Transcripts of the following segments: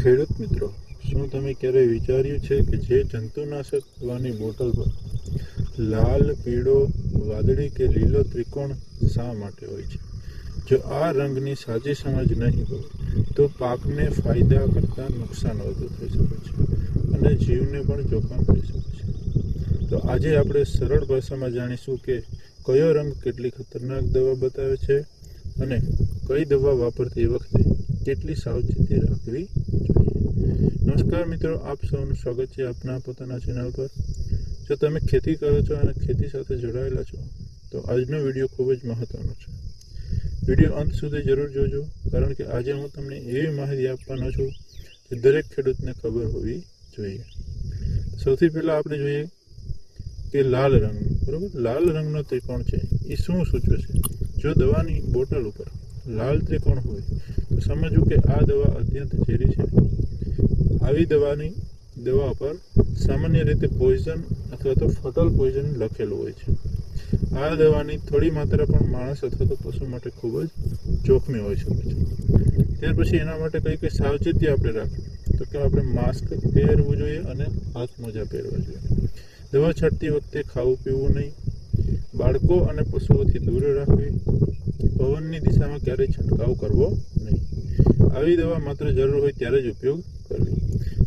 ખેડૂત મિત્રો, શું તમે ક્યારેય વિચાર્યું છે કે જે જંતુનાશક દવાની બોટલ પર લાલ, પીળો, વાદળી કે લીલો ત્રિકોણ શા માટે હોય છે? જો આ રંગની સાચી સમજ નહીં હોય તો પાકને ફાયદા કરતાં નુકસાન વધુ થઈ શકે છે અને જીવને પણ જોખમ થઈ શકે છે. તો આજે આપણે સરળ ભાષામાં જાણીશું કે કયો રંગ કેટલી ખતરનાક દવા બતાવે છે અને કઈ દવા વાપરતી વખતે કેટલી સાવચેતી રાખવી જોઈએ. નમસ્કાર મિત્રો, આપ સૌનું સ્વાગત છે આપના પોતાના ચેનલ પર. જો તમે ખેતી કરો છો અને ખેતી સાથે જોડાયેલા છો તો આજનો વિડીયો ખૂબ જ મહત્વનો છે. વિડીયો અંત સુધી જરૂર જોજો, કારણ કે આજે હું તમને એવી માહિતી આપવાનો છું જે દરેક ખેડૂતને ખબર હોવી જોઈએ. સૌથી પહેલાં આપણે જોઈએ કે લાલ રંગ, બરાબર, લાલ રંગનો ત્રિકોણ છે એ શું સૂચવે છે? જો દવાની બોટલ ઉપર લાલ ત્રિકોણ હોય તો સમજવું કે આ દવા અત્યંત ઝેરી છે. આવી દવા પર સામાન્ય રીતે પોઈઝન અથવા તો ફટલ પોઈઝન લખેલું હોય છે. આ દવાની થોડી માત્રા પણ માણસ અથવા તો પશુ માટે ખૂબ જ જોખમી હોઈ શકે છે. ત્યાર પછી એના માટે કઈ સાવચેતી આપણે રાખવી, તો કે આપણે માસ્ક પહેરવું જોઈએ અને હાથ મોજા પહેરવા જોઈએ. દવા છાંટતી વખતે ખાવું પીવું નહીં, બાળકો અને પશુઓથી દૂર રાખવી, પવનની દિશામાં ક્યારેય છંટકાવ કરવો નહીં. આવી દવા માત્ર જરૂર હોય ત્યારે જ ઉપયોગ કરવી.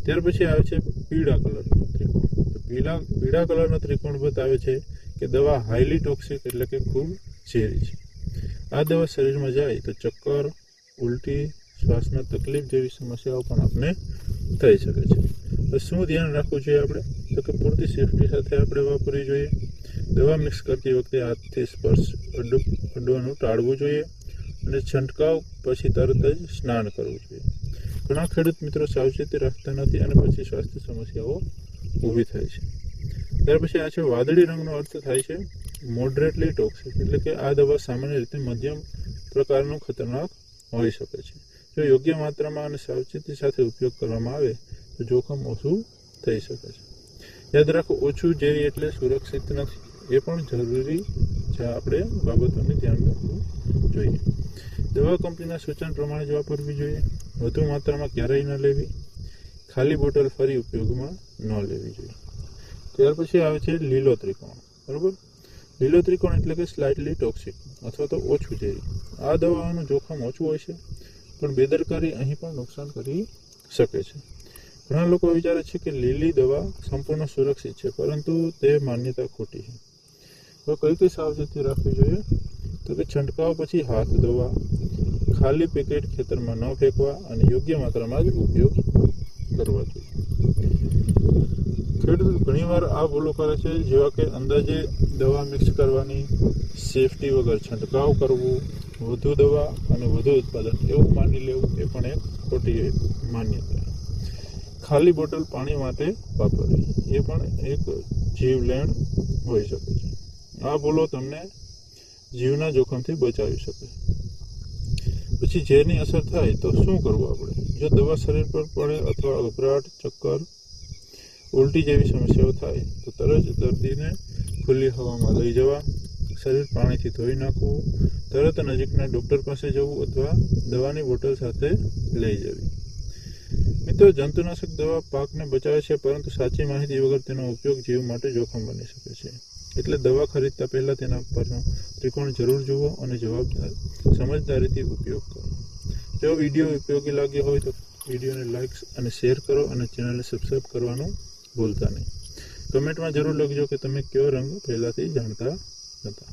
ત્યાર પછી આવે છે પીળા કલરનો ત્રિકોણ. તો પીળા કલરનો ત્રિકોણ બતાવે છે કે દવા હાઈલી ટોક્સિક એટલે કે ખૂબ ઝેરી છે. આ દવા શરીરમાં જાય તો ચક્કર, ઉલટી, શ્વાસમાં તકલીફ જેવી સમસ્યાઓ પણ આપણે થઈ શકે છે. તો શું ધ્યાન રાખવું જોઈએ આપણે? તો કે પૂરતી સેફટી સાથે આપણે વાપરવી જોઈએ. દવા મિક્સ કરતી વખતે હાથથી સ્પર્શ અડવાનું ટાળવું જોઈએ અને છંટકાવ પછી તરત જ સ્નાન કરવું જોઈએ. ઘણા ખેડૂત મિત્રો સાવચેતી રાખતા નથી અને પછી સ્વાસ્થ્ય સમસ્યાઓ ઊભી થાય છે. ત્યાર પછી આ છે વાદળી રંગનો અર્થ થાય છે મોડરેટલી ટોક્સિક, એટલે કે આ દવા સામાન્ય રીતે મધ્યમ પ્રકારનું ખતરનાક હોઈ શકે છે. જો યોગ્ય માત્રામાં અને સાવચેતી સાથે ઉપયોગ કરવામાં આવે તો જોખમ ઓછું થઈ શકે છે. યાદ રાખો, ઓછું ઝેરી એટલે સુરક્ષિત નથી, એ પણ જરૂરી છે. આપણે બાબતોને ધ્યાન રાખવું જોઈએ. દવા કંપનીના સૂચન પ્રમાણે જ વાપરવી જોઈએ. વધુ માત્રામાં ક્યારેય ન લેવી. ખાલી બોટલ ફરી ઉપયોગમાં ન લેવી જોઈએ. ત્યાર પછી આવે છે લીલો ત્રિકોણ, બરાબર. લીલો ત્રિકોણ એટલે કે સ્લાઇટલી ટોક્સિક અથવા તો ઓછું ઝેરી. આ દવાઓનું જોખમ ઓછું હોય છે, પણ બેદરકારી અહીં પણ નુકસાન કરી શકે છે. ઘણા લોકો વિચારે છે કે લીલી દવા સંપૂર્ણ સુરક્ષિત છે, પરંતુ તે માન્યતા ખોટી છે. તો કઈ સાવચેતી રાખવી જોઈએ? તો કે છંટકાવ પછી હાથ ધોવા, ખાલી પેકેટ ખેતરમાં ન ફેંકવા અને યોગ્ય માત્રામાં જ ઉપયોગ કરવા જોઈએ. ખેડૂત ઘણીવાર આ ભૂલો કરે છે, જેવા કે અંદાજે દવા મિક્સ કરવાની, સેફટી વગર છંટકાવ કરવું, વધુ દવા અને વધુ ઉત્પાદન એવું માની લેવું, એ પણ એક ખોટી માન્યતા. ખાલી બોટલ પાણી માટે વાપરવી, એ પણ એક જીવલેણ હોઈ શકે છે. આ ભૂલો તમને જીવના જોખમથી બચાવી શકે. પછી ઝેરની અસર થાય તો શું કરવું આપણે? જો દવા શરીર પર પડે અથવા ગભરાટ, ચક્કર, ઉલટી જેવી સમસ્યાઓ થાય તો તરત દર્દીને ખુલ્લી હવામાં લઈ જવા, શરીર પાણીથી ધોઈ નાખવું, તરત નજીકના ડૉક્ટર પાસે જવું અથવા દવાની બોટલ સાથે લઈ જવી. મિત્રો, જંતુનાશક દવા પાકને બચાવે છે, પરંતુ સાચી માહિતી વગર તેનો ઉપયોગ જીવ માટે જોખમ બની શકે છે. એટલે દવા ખરીદતા પહેલાં તેના પરનો ત્રિકોણ જરૂર જુઓ અને સમજદારીથી ઉપયોગ કરો. જો વિડીયો ઉપયોગી લાગ્યો હોય તો વિડીયોને લાઇક અને શેર કરો અને ચેનલને સબસ્ક્રાઈબ કરવાનું ભૂલતા નહીં. કમેન્ટમાં જરૂર લખજો કે તમે કયો રંગ પહેલાંથી જાણતા હતા.